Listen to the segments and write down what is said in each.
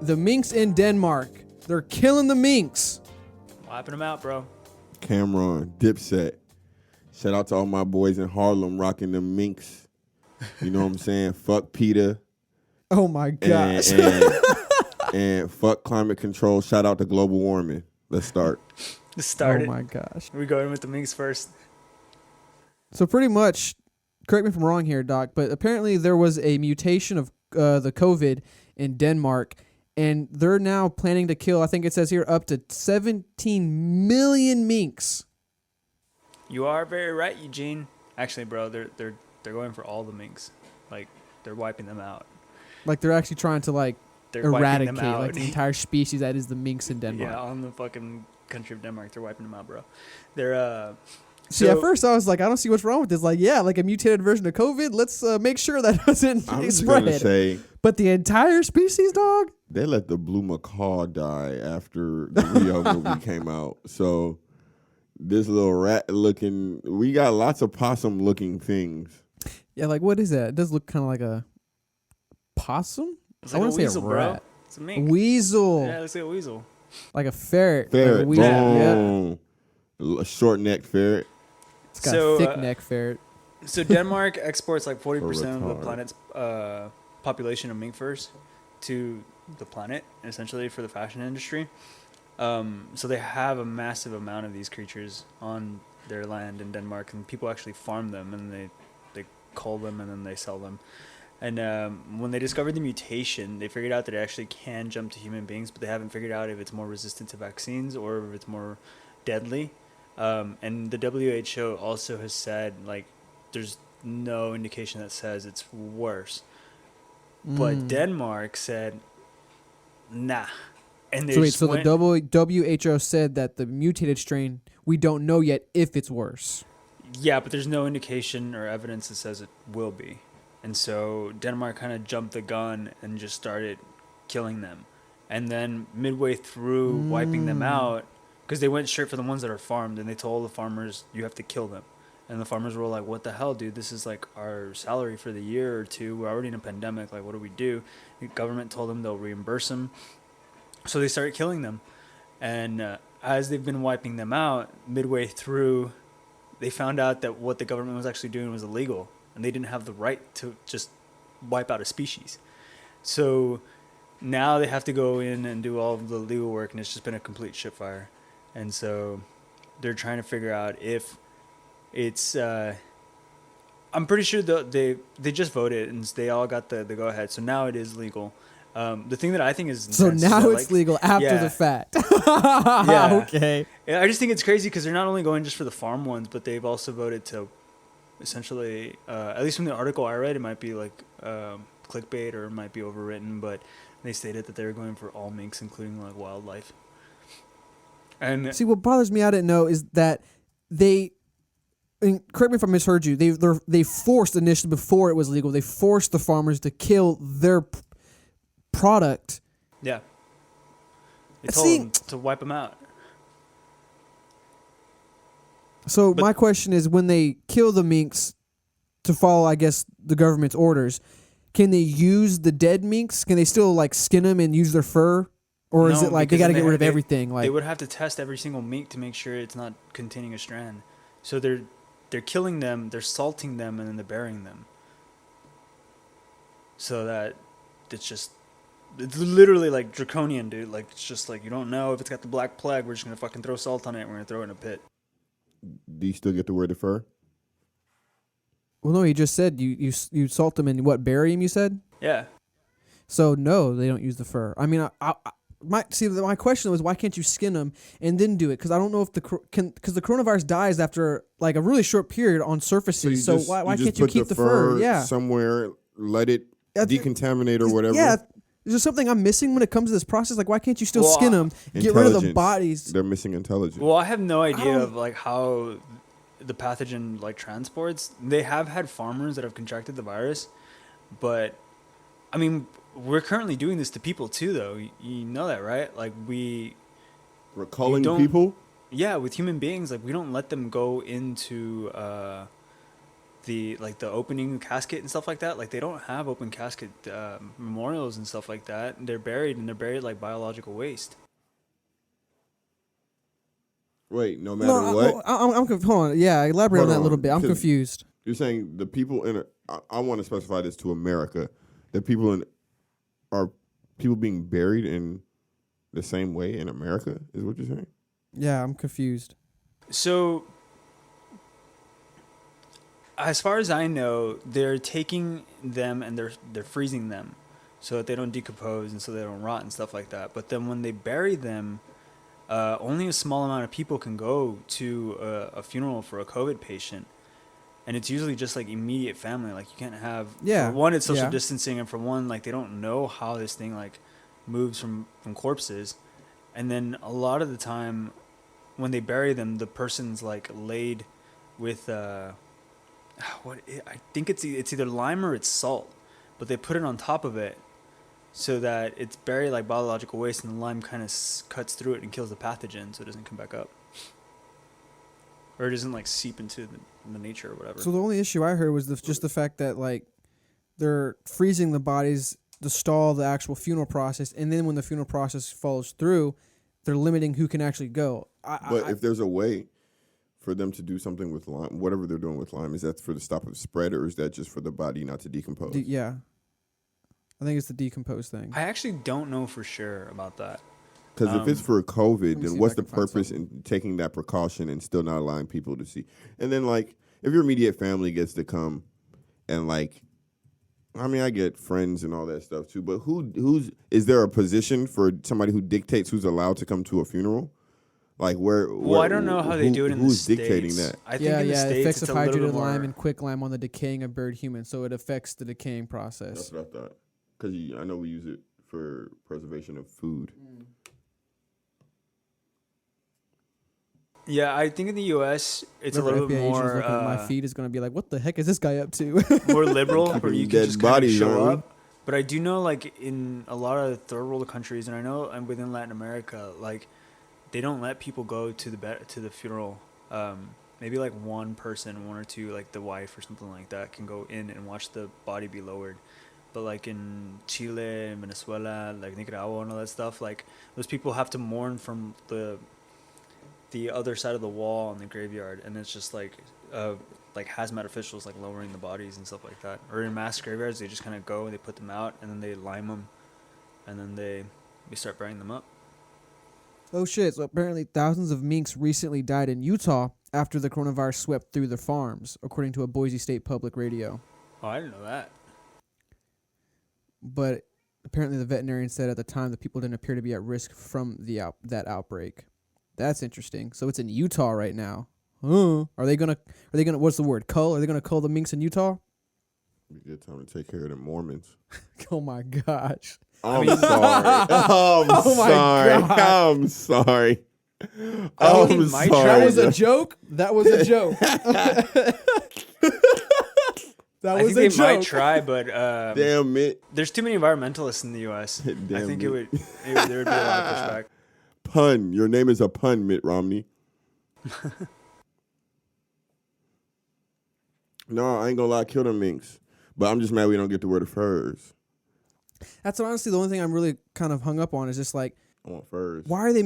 The minks in Denmark. They're killing the minks. Wiping them out, bro. Cameron, Dipset. Shout out to all my boys in Harlem rocking them minks. You know what I'm saying? Fuck PETA. Oh my gosh. And fuck climate control. Shout out to global warming. Let's start. Let's start Oh it. my gosh. We go in with the minks first. So pretty much, correct me if I'm wrong here, Doc, but apparently there was a mutation of the COVID in Denmark, and they're now planning to kill, I think it says here, up to 17 million minks. You are very right, Eugene. Actually, bro, they're going for all the minks. Like, they're wiping them out. Like they're actually trying to They're wiping eradicate them out. like the entire species that is the minks in Denmark. Yeah, on the fucking country of Denmark, they're wiping them out, bro. They're See, at first I was like, I don't see what's wrong with this. Like, yeah, like a mutated version of COVID. Let's make sure that doesn't I'm just spread. gonna say, But the entire species, dog. they let the blue macaw die after the Rio movie came out. So this little rat looking, we got lots of possum looking things. Yeah, like what is that? It does look kind of like a possum. it's I like a want to say weasel, a rat. bro. It's a mink. Weasel. Yeah, it looks like a weasel. Like a ferret. Ferret. Like a weasel. Yeah. Boom. A short necked ferret. It's got So, a thick neck ferret. So Denmark exports like 40% of the retard. planet's population of mink furs to the planet, essentially for the fashion industry. So they have a massive amount of these creatures on their land in Denmark, and people actually farm them, and they cull them, and then they sell them. And when they discovered the mutation, they figured out that it actually can jump to human beings, but they haven't figured out if it's more resistant to vaccines or if it's more deadly. And the WHO also has said, like, there's no indication that says it's worse. But Denmark said, nah. And they So wait, so the WHO said that the mutated strain, we don't know yet if it's worse. Yeah, but there's no indication or evidence that says it will be. And so Denmark kind of jumped the gun and just started killing them. And then midway through wiping them out, because they went straight for the ones that are farmed, and they told the farmers, you have to kill them. And the farmers were like, what the hell, dude? This is like our salary for the year or two. We're already in a pandemic. Like, what do we do? The government told them they'll reimburse them. So they started killing them. And as they've been wiping them out, midway through, they found out that what the government was actually doing was illegal. And they didn't have the right to just wipe out a species. So now they have to go in and do all of the legal work, and it's just been a complete shitfire. And so they're trying to figure out if it's I'm pretty sure they just voted and they all got the go ahead. So now it is legal. The thing that I think is So intense is now that, it's legal after the fact. Yeah. Okay. I just think it's crazy because they're not only going just for the farm ones, but they've also voted to essentially, at least from the article I read, it might be like clickbait or it might be overwritten, but they stated that they were going for all minks, including like wildlife. And See, what bothers me, I didn't know, is that correct me if I misheard you, they forced initially, before it was legal, they forced the farmers to kill their product. yeah, they See- told them to wipe them out. So But- my question is, when they kill the minks to follow, I guess, the government's orders, can they use the dead minks? Can they still like skin them and use their fur? Or is No, it like they because got to then get rid of they- everything? They Like, would have to test every single mink to make sure it's not containing a strand. So they're killing them, they're salting them, and then they're burying them. So that it's literally like draconian, dude. Like, it's just like, you don't know if it's got the black plague. We're just gonna fucking throw salt on it and we're gonna throw it in a pit. Do you still get to wear the fur? well, no, you just said you salt them and what, bury them, you said? Yeah. So no, they don't use the fur. I mean, my question was, why can't you skin them and then do it? Because I don't know if because the coronavirus dies after like a really short period on surfaces. So why can't you keep the fur? Yeah, somewhere, let it Yeah, decontaminate or whatever. yeah. Is there something I'm missing when it comes to this process? Like, why can't you still Well, skin them, get rid of the Intelligence. bodies? They're missing intelligence. Well, I have no idea don't- of like how the pathogen like transports. They have had farmers that have contracted the virus, but I mean, we're currently doing this to people too, though. You know that, right? Like We're culling don't- people. yeah, with human beings, like we don't let them go into the opening casket and stuff like that. Like they don't have open casket memorials and stuff like that. They're buried like biological waste. Wait, no matter what. Hold on. Yeah, elaborate Hold on that a little on, bit. I'm 'cause confused. You're saying the people in. I want to specify this to America. The people are people being buried in the same way in America. Is what you're saying? Yeah, I'm confused. So, as far as I know, they're taking them and they're freezing them so that they don't decompose and so they don't rot and stuff like that. But then when they bury them, only a small amount of people can go to a funeral for a COVID patient. And it's usually just like immediate family. Like you can't have, Yeah. for one, it's social Yeah. distancing. And for one, like they don't know how this thing like moves from corpses. And then a lot of the time when they bury them, the person's like laid with, I think it's either lime or it's salt, but they put it on top of it so that it's buried like biological waste, and the lime kind of cuts through it and kills the pathogen, so it doesn't come back up, or it doesn't like seep into the nature or whatever. So the only issue I heard was just the fact that like they're freezing the bodies to stall the actual funeral process, and then when the funeral process follows through, they're limiting who can actually go. But if there's a way for them to do something with lime, whatever they're doing with lime, is that for the stop of spread, or is that just for the body not to decompose? Yeah. I think it's the decompose thing. I actually don't know for sure about that. Because if it's for COVID, see then if what's I the can find purpose in taking that precaution and still not allowing people to see? And then, like, if your immediate family gets to come and, like, I mean, I get friends and all that stuff too, but is there a position for somebody who dictates who's allowed to come to a funeral? Like, Well, I don't know how they do it in the States. Who's dictating that? I think in the States effects it's of a little hydrated bit more. lime and quicklime on the decaying of buried humans, so it affects the decaying process. That's what I thought. Because I know we use it for preservation of food. Yeah, I think in the U.S. it's a Whenever little bit FBI agents more looking at my feed is going to be like, what the heck is this guy up to? more liberal, where you can Dead just kind of bodies, show aren't we? up. But I do know, like in a lot of third world countries, and I know within Latin America, like they don't let people go to the funeral. Maybe like one or two, like the wife or something like that, can go in and watch the body be lowered. But like in Chile, Venezuela, like Nicaragua and all that stuff, like those people have to mourn from the other side of the wall on the graveyard, and it's just like hazmat officials like lowering the bodies and stuff like that. Or in mass graveyards, they just kind of go and they put them out, and then they lime them, and then they start burying them up. Oh shit, so apparently thousands of minks recently died in Utah after the coronavirus swept through their farms, according to a Boise State Public Radio. Oh, I didn't know that. But apparently the veterinarian said at the time that people didn't appear to be at risk from that outbreak. That's interesting. So it's in Utah right now. Are they gonna what's the word? Cull? Are they gonna cull the minks in Utah? Be a good time to take care of the Mormons. Oh my gosh. I'm sorry. Oh my God. I'm sorry. Oh, I'm my sorry. That was a joke. That was a joke. That I was think a they joke. might try, but Damn it. there's too many environmentalists in the U.S. Damn I think it. there would be a lot of pushback. Pun. Your name is a pun, Mitt Romney. No, I ain't gonna lie. Kill them minks. But I'm just mad we don't get to wear the furs. That's honestly the only thing I'm really kind of hung up on is just like, I want furs. why are they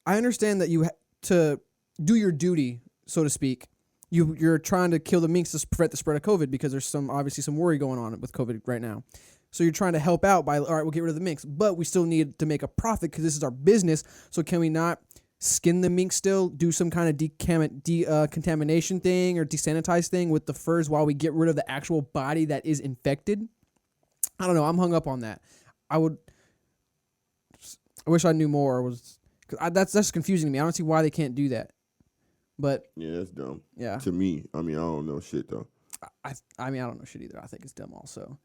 I understand that to do your duty, so to speak, you're trying to kill the minks to prevent the spread of COVID because there's obviously some worry going on with COVID right now. So you're trying to help out by, all right, we'll get rid of the minks, but we still need to make a profit because this is our business. So can we not skin the mink still, do some kind of decontamination thing or desanitize thing with the furs while we get rid of the actual body that is infected? I don't know. I'm hung up on that. I wish I knew more. That's just confusing to me. I don't see why they can't do that. But Yeah, that's dumb. yeah, To me. I mean, I don't know shit, though. I mean, I don't know shit either. I think it's dumb also.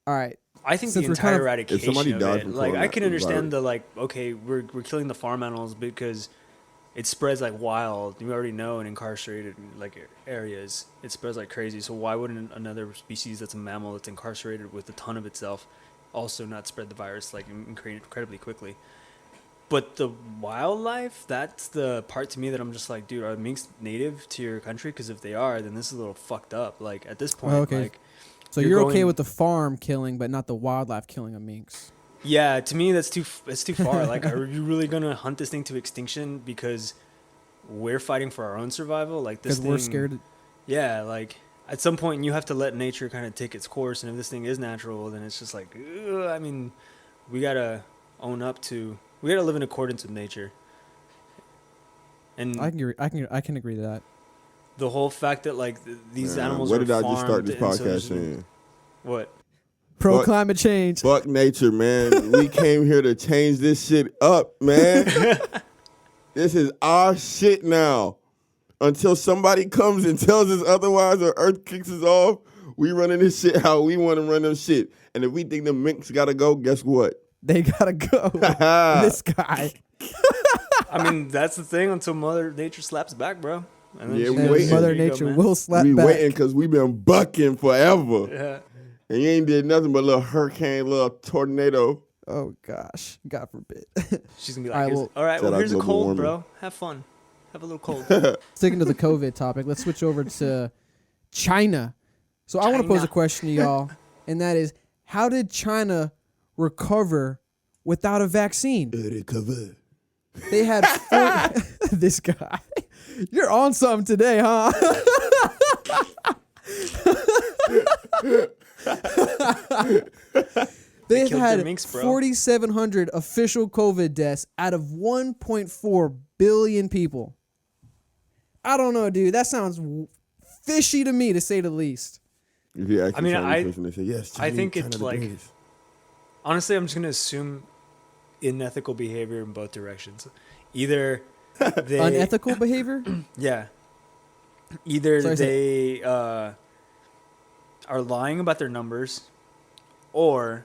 All right. I think Since the we're kind entire of- eradication If somebody of died it, from like I can understand coronavirus- okay, we're killing the farm animals because it spreads like wild. We already know in incarcerated like areas, it spreads like crazy. So why wouldn't another species that's a mammal that's incarcerated with a ton of itself also not spread the virus like incredibly quickly? But the wildlife, that's the part to me that I'm just like, dude, are minks native to your country? Because if they are, then this is a little fucked up. Like, at this point, okay. like... So you're okay with the farm killing, but not the wildlife killing of minks? Yeah, to me, it's too far. Like, are you really going to hunt this thing to extinction because we're fighting for our own survival? Like, this thing... Because we're scared. Yeah, like, at some point, you have to let nature kind of take its course. And if this thing is natural, then it's just like, ugh, I mean, we got to own up to... We got to live in accordance with nature. And I can agree to that. the whole fact that, like, these animals what are did I just start this farmed, and so podcast there's- saying? What? Pro Fuck- climate change. Fuck nature, man. We came here to change this shit up, man. This is our shit now. Until somebody comes and tells us otherwise or Earth kicks us off, we running this shit how we want to run them shit. And if we think the minks gotta go, guess what? They gotta go. This guy. I mean, that's the thing until Mother Nature slaps back, bro. And then Yeah, she we goes, waiting. Mother "Here you go, Nature man." will slap We back. waiting because we been bucking forever. Yeah. And you ain't did nothing but a little hurricane, little tornado. Oh gosh, God forbid. She's gonna be All right, like, well- all right, Shout well, out here's a global cold, warming. bro. Have fun. Have a little cold. Sticking to the COVID topic, let's switch over to China. So I want to pose a China. question to y'all, and that is, how did China recover without a vaccine? Recover. They had this guy. You're on something today, huh? They've killed their had minks, bro. 4,700 official COVID deaths out of 1.4 billion people. I don't know, dude. That sounds fishy to me, to say the least. If you ask I mean, a Chinese I- person, they say, yes, I think China it's the like- greatest. Honestly, I'm just gonna assume unethical behavior in both directions. Either they Unethical behavior? Yeah. Either Sorry, they are lying about their numbers, or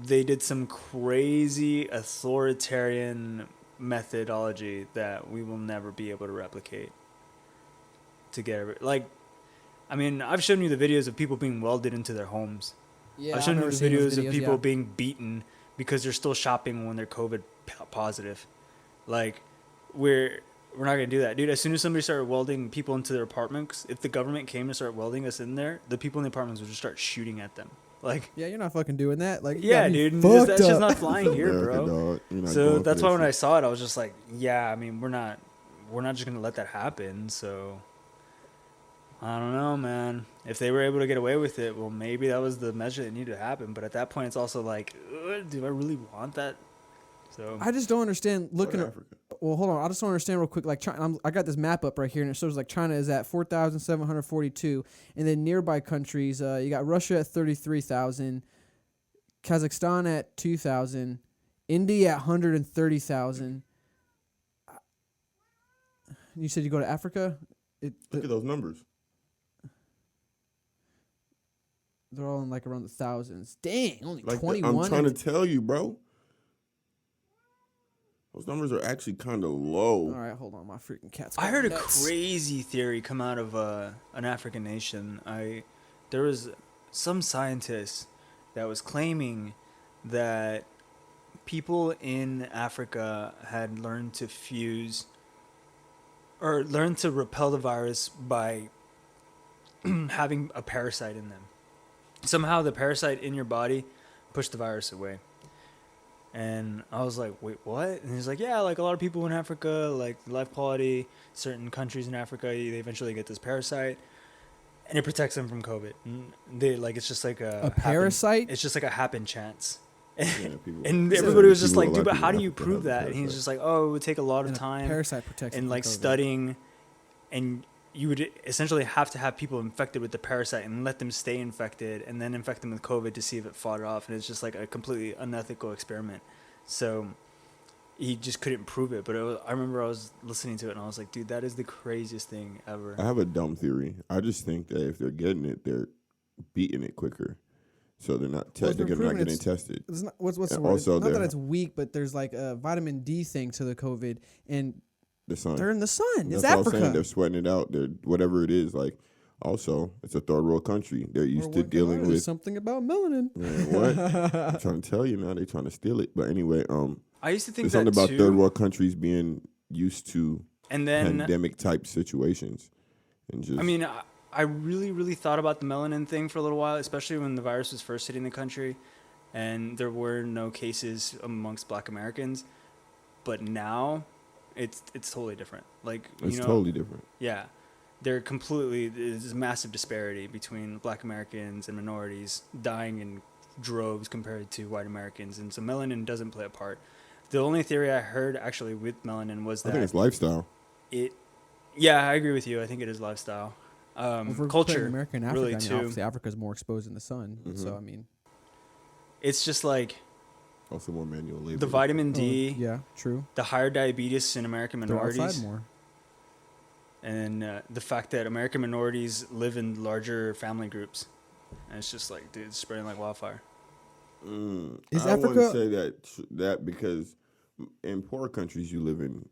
they did some crazy authoritarian methodology that we will never be able to replicate. To get like, I mean, I've shown you the videos of people being welded into their homes. Yeah, I've shown you never the seen those videos of people yeah. being beaten because they're still shopping when they're COVID positive. Like, we're not gonna do that, dude. As soon as somebody started welding people into their apartments, if the government came to start welding us in there, the people in the apartments would just start shooting at them. Like, Yeah, you're not fucking doing that. Like, you yeah, got me dude, fucked that's just up. not flying here, America, bro. dog. You're not So going for that's that why when I shit. saw it, I was just like, yeah, I mean, we're not just gonna let that happen. So I don't know, man. If they were able to get away with it, well, maybe that was the measure that needed to happen. But at that point, it's also like, do I really want that? So I just don't understand looking South at. Africa. Well, hold on. I just don't understand real quick. Like, China, I got this map up right here, and it shows like China is at 4,742, and then nearby countries, you got Russia at 33,000, Kazakhstan at 2,000, India at 130,000. You said you go to Africa. Look at those numbers. They're all in like around the thousands. Dang, only Like 21. I'm trying to tell you, bro. Those numbers are actually kind of low. All right, hold on. My freaking cat's. I going heard a nuts. crazy theory come out of an African nation. There was some scientist that was claiming that people in Africa had learned to fuse or learned to repel the virus by having a parasite in them. Somehow the parasite in your body pushed the virus away. And I was like, wait, what? And he's like, yeah, like a lot of people in Africa, like life quality, certain countries in Africa, they eventually get this parasite, and it protects them from COVID. And they like, it's just like a parasite? It's just like a happen chance. Yeah, people- And Yeah, everybody was just people- like, a lot dude, of but how people do you in Africa prove have a that? And he was parasite. just like, oh, it would take a lot of And a time parasite protection and from like COVID. studying, and you would essentially have to have people infected with the parasite and let them stay infected and then infect them with COVID to see if it fought it off. And it's just like a completely unethical experiment. So he just couldn't prove it. But I remember I was listening to it and I was like, dude, that is the craziest thing ever. I have a dumb theory. I just think that if they're getting it, they're beating it quicker, so they're not Well, it's been they're not proven getting it's- tested. It's not, what's the And word? also Not that they're- it's weak, but there's like a vitamin D thing to the COVID, and The sun. they're in the sun. It's That's what I'm saying. Africa. They're sweating it out. They're whatever it is. Like Also, it's a third world country. They're used to Or dealing there's with something about melanin. man, what? I'm trying to tell you now. They're trying to steal it. But anyway, I used to think there's that something about too. third world countries being used to And then, pandemic type situations, and just I mean, I really, really thought about the melanin thing for a little while, especially when the virus was first hitting the country, and there were no cases amongst Black Americans. But now, it's totally different. Like it's totally different. Yeah, there's a massive disparity between Black Americans and minorities dying in droves compared to white Americans, and so melanin doesn't play a part. The only theory I heard actually with melanin was I that think it's lifestyle. Yeah, I agree with you. I think it is lifestyle, If we're culture, putting America and Africa, really I mean, too. obviously Africa's more exposed in the sun. So I mean, It's just like Also more manual labor. the vitamin D, yeah, true. the higher diabetes in American They're outside minorities, more. and the fact that American minorities live in larger family groups. And it's just like, dude, it's spreading like wildfire. Is I Africa- wouldn't say that because in poor countries you live in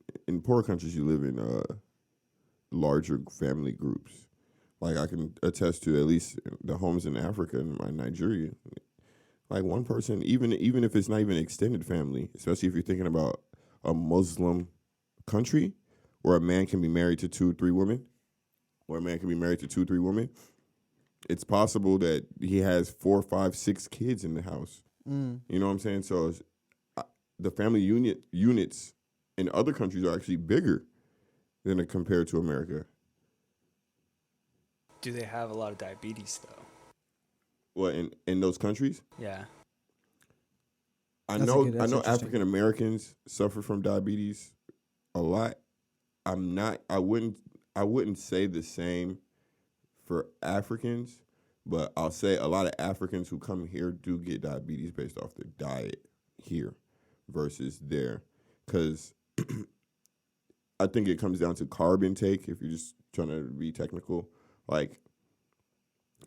larger family groups. Like I can attest to at least the homes in Africa and Nigeria. Like one person, even if it's not even extended family, especially if you're thinking about a Muslim country where a man can be married to 2-3 women, it's possible that he has 4, 5, 6 kids in the house. You know what I'm saying? So the family units in other countries are actually bigger than compared to America. Do they have a lot of diabetes though? Well, in those countries, Yeah. I That's know interesting. African Americans suffer from diabetes a lot. I wouldn't say the same for Africans, but I'll say a lot of Africans who come here do get diabetes based off their diet here versus there, because I think it comes down to carb intake. If you're just trying to be technical, like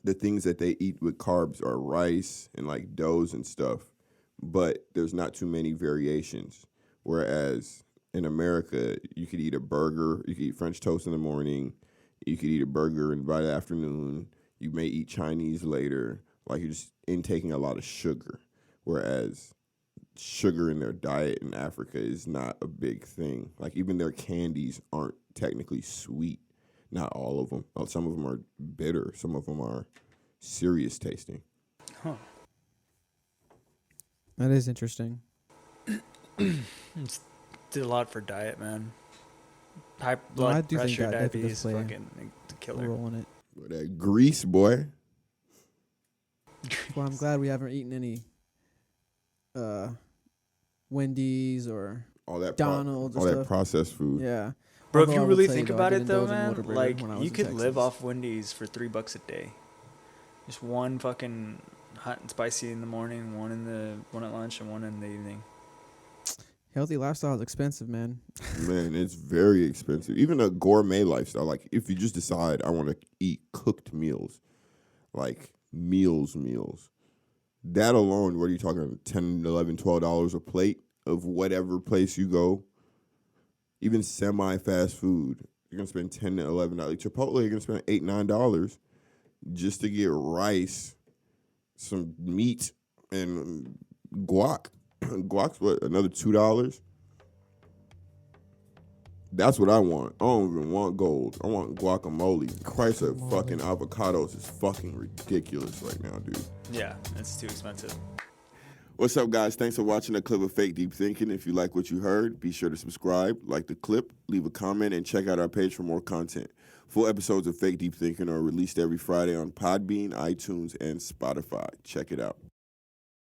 the things that they eat with carbs are rice and like doughs and stuff, but there's not too many variations. Whereas in America, you could eat a burger, you could eat French toast in the morning, you could eat a burger and by the afternoon, you may eat Chinese later. Like you're just intaking a lot of sugar. Whereas sugar in their diet in Africa is not a big thing. Like even their candies aren't technically sweet. Not all of them. Some of them are bitter. Some of them are serious tasting. Huh. That is interesting. Did a lot for diet, man. High Well, I blood do think pressure, that definitely diabetes, does play fucking the killer. Role in it. But that grease, boy. Well, I'm glad we haven't eaten any Wendy's or All that McDonald's all or that stuff. processed food. Yeah. Bro, if Although you I will really tell think I about did it though, indulge in man, Whataburger like when I was you in could Texas. live off Wendy's for $3 a day. Just one fucking hot and spicy in the morning, one at lunch, and one in the evening. Healthy lifestyle is expensive, man. Man, it's very expensive. Even a gourmet lifestyle. Like if you just decide I want to eat cooked meals, like meals. That alone, what are you talking? $10, $11, $12 a plate of whatever place you go. Even semi-fast food, you're gonna spend $10 to $11. Chipotle, you're gonna spend $8, $9 just to get rice, some meat, and guac. Guac's what, another $2? That's what I want. I don't even want gold. I want guacamole. The price of fucking avocados is fucking ridiculous right now, dude. Yeah, it's too expensive. What's up, guys? Thanks for watching a clip of Fake Deep Thinking. If you like what you heard, be sure to subscribe, like the clip, leave a comment, and check out our page for more content. Full episodes of Fake Deep Thinking are released every Friday on Podbean, iTunes, and Spotify. Check it out.